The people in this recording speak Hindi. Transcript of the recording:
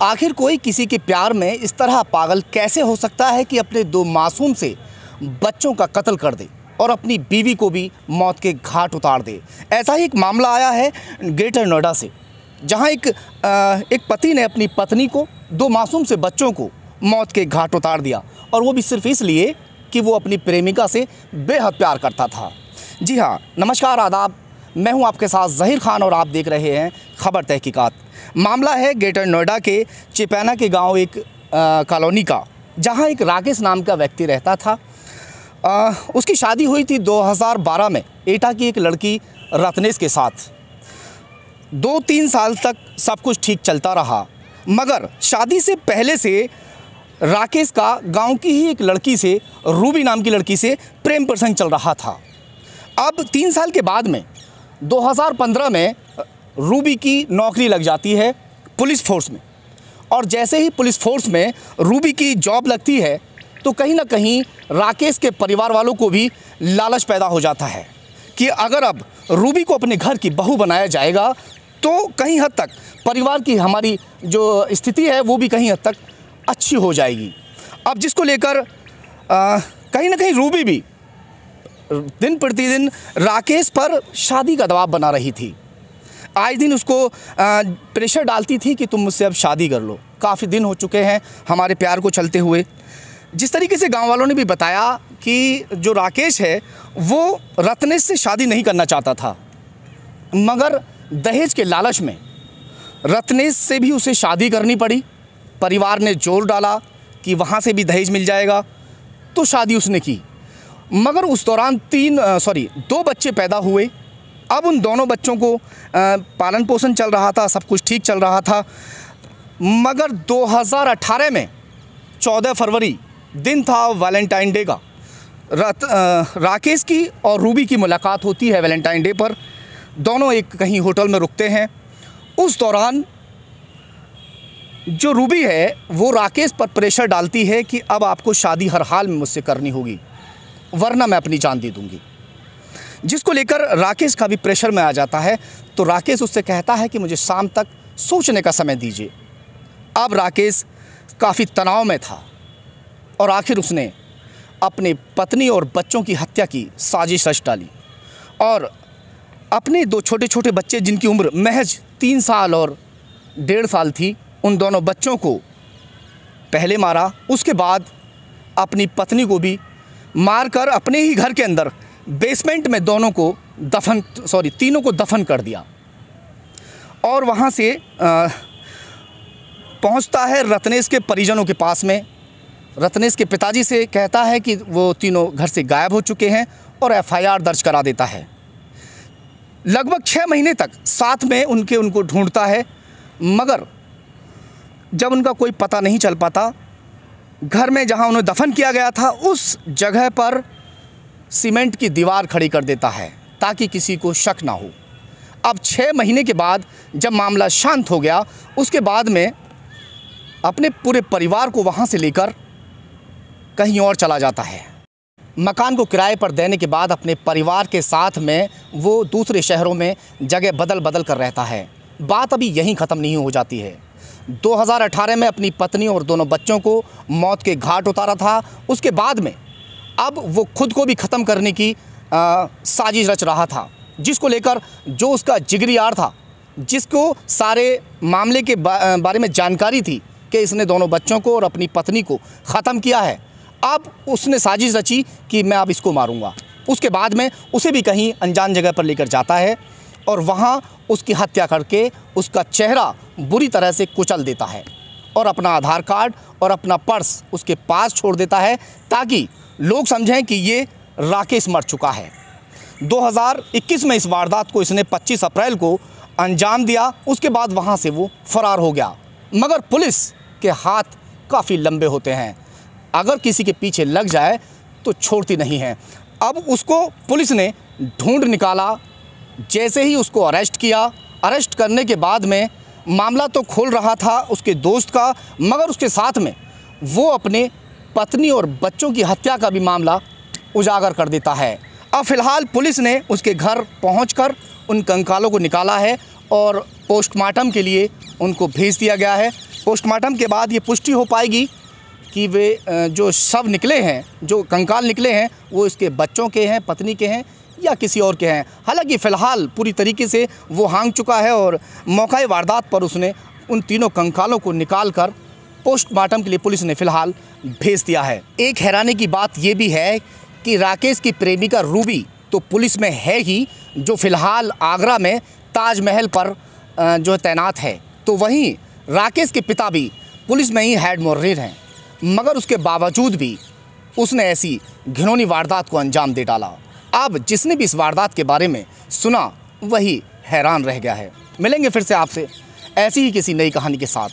आखिर कोई किसी के प्यार में इस तरह पागल कैसे हो सकता है कि अपने दो मासूम से बच्चों का कत्ल कर दे और अपनी बीवी को भी मौत के घाट उतार दे। ऐसा ही एक मामला आया है ग्रेटर नोएडा से, जहां एक पति ने अपनी पत्नी को, दो मासूम से बच्चों को मौत के घाट उतार दिया, और वो भी सिर्फ इसलिए कि वो अपनी प्रेमिका से बेहद प्यार करता था। जी हाँ, नमस्कार, आदाब, मैं हूं आपके साथ ज़हीर खान और आप देख रहे हैं खबर तहकीकात। मामला है ग्रेटर नोएडा के चिपैना के गांव एक कॉलोनी का, जहां एक राकेश नाम का व्यक्ति रहता था। उसकी शादी हुई थी 2012 में एटा की एक लड़की रत्नेश के साथ। 2-3 साल तक सब कुछ ठीक चलता रहा, मगर शादी से पहले से राकेश का गांव की ही एक लड़की से, रूबी नाम की लड़की से प्रेम प्रसंग चल रहा था। अब 3 साल के बाद में 2015 में रूबी की नौकरी लग जाती है पुलिस फोर्स में, और जैसे ही पुलिस फोर्स में रूबी की जॉब लगती है तो कहीं ना कहीं राकेश के परिवार वालों को भी लालच पैदा हो जाता है कि अगर अब रूबी को अपने घर की बहू बनाया जाएगा तो कहीं हद तक परिवार की हमारी जो स्थिति है वो भी कहीं हद तक अच्छी हो जाएगी। अब जिसको लेकर कहीं ना कहीं रूबी भी दिन प्रतिदिन राकेश पर शादी का दबाव बना रही थी। आए दिन उसको प्रेशर डालती थी कि तुम मुझसे अब शादी कर लो, काफ़ी दिन हो चुके हैं हमारे प्यार को चलते हुए। जिस तरीके से गांव वालों ने भी बताया कि जो राकेश है वो रत्नेश से शादी नहीं करना चाहता था, मगर दहेज के लालच में रत्नेश से भी उसे शादी करनी पड़ी। परिवार ने जोर डाला कि वहाँ से भी दहेज मिल जाएगा, तो शादी उसने की। मगर उस दौरान 2 बच्चे पैदा हुए। अब उन दोनों बच्चों को पालन पोषण चल रहा था, सब कुछ ठीक चल रहा था, मगर 2018 में 14 फरवरी दिन था वैलेंटाइन डे का। राकेश की और रूबी की मुलाकात होती है वैलेंटाइन डे पर। दोनों एक कहीं होटल में रुकते हैं। उस दौरान जो रूबी है वो राकेश पर प्रेशर डालती है कि अब आपको शादी हर हाल में मुझसे करनी होगी, वरना मैं अपनी जान दे दूंगी। जिसको लेकर राकेश का भी प्रेशर में आ जाता है, तो राकेश उससे कहता है कि मुझे शाम तक सोचने का समय दीजिए। अब राकेश काफ़ी तनाव में था और आखिर उसने अपनी पत्नी और बच्चों की हत्या की साजिश रच डाली, और अपने 2 छोटे छोटे बच्चे जिनकी उम्र महज 3 साल और 1.5 साल थी, उन दोनों बच्चों को पहले मारा। उसके बाद अपनी पत्नी को भी मारकर अपने ही घर के अंदर बेसमेंट में तीनों को दफन कर दिया। और वहाँ से पहुँचता है रत्नेश के परिजनों के पास में। रत्नेश के पिताजी से कहता है कि वो तीनों घर से गायब हो चुके हैं और FIR दर्ज करा देता है। लगभग 6 महीने तक साथ में उनको ढूंढता है, मगर जब उनका कोई पता नहीं चल पाता, घर में जहां उन्हें दफन किया गया था उस जगह पर सीमेंट की दीवार खड़ी कर देता है ताकि किसी को शक ना हो। अब 6 महीने के बाद जब मामला शांत हो गया, उसके बाद में अपने पूरे परिवार को वहां से लेकर कहीं और चला जाता है। मकान को किराए पर देने के बाद अपने परिवार के साथ में वो दूसरे शहरों में जगह बदल बदल कर रहता है। बात अभी यहीं ख़त्म नहीं हो जाती है। 2018 में अपनी पत्नी और दोनों बच्चों को मौत के घाट उतारा था। उसके बाद में अब वो खुद को भी ख़त्म करने की साजिश रच रहा था, जिसको लेकर जो उसका जिगरी यार था, जिसको सारे मामले के बारे में जानकारी थी कि इसने दोनों बच्चों को और अपनी पत्नी को ख़त्म किया है, अब उसने साजिश रची कि मैं अब इसको मारूंगा। उसके बाद में उसे भी कहीं अनजान जगह पर लेकर जाता है और वहाँ उसकी हत्या करके उसका चेहरा बुरी तरह से कुचल देता है और अपना आधार कार्ड और अपना पर्स उसके पास छोड़ देता है ताकि लोग समझें कि ये राकेश मर चुका है। 2021 में इस वारदात को इसने 25 अप्रैल को अंजाम दिया। उसके बाद वहाँ से वो फरार हो गया, मगर पुलिस के हाथ काफ़ी लंबे होते हैं, अगर किसी के पीछे लग जाए तो छोड़ती नहीं है। अब उसको पुलिस ने ढूंढ निकाला। जैसे ही उसको अरेस्ट किया, अरेस्ट करने के बाद में मामला तो खोल रहा था उसके दोस्त का, मगर उसके साथ में वो अपने पत्नी और बच्चों की हत्या का भी मामला उजागर कर देता है। अब फ़िलहाल पुलिस ने उसके घर पहुंचकर उन कंकालों को निकाला है और पोस्टमार्टम के लिए उनको भेज दिया गया है। पोस्टमार्टम के बाद ये पुष्टि हो पाएगी कि वे जो शव निकले हैं, जो कंकाल निकले हैं, वो इसके बच्चों के हैं, पत्नी के हैं या किसी और के हैं। हालांकि फ़िलहाल पूरी तरीके से वो हाँक चुका है और मौका वारदात पर उसने उन तीनों कंकालों को निकाल कर पोस्टमार्टम के लिए पुलिस ने फ़िलहाल भेज दिया है। एक हैरानी की बात ये भी है कि राकेश की प्रेमिका रूबी तो पुलिस में है ही, जो फ़िलहाल आगरा में ताजमहल पर जो तैनात है, तो वहीं राकेश के पिता भी पुलिस में ही हेड मुहर्रिर हैं, मगर उसके बावजूद भी उसने ऐसी घिनौनी वारदात को अंजाम दे डाला। अब जिसने भी इस वारदात के बारे में सुना वही हैरान रह गया है। मिलेंगे फिर से आपसे ऐसी ही किसी नई कहानी के साथ।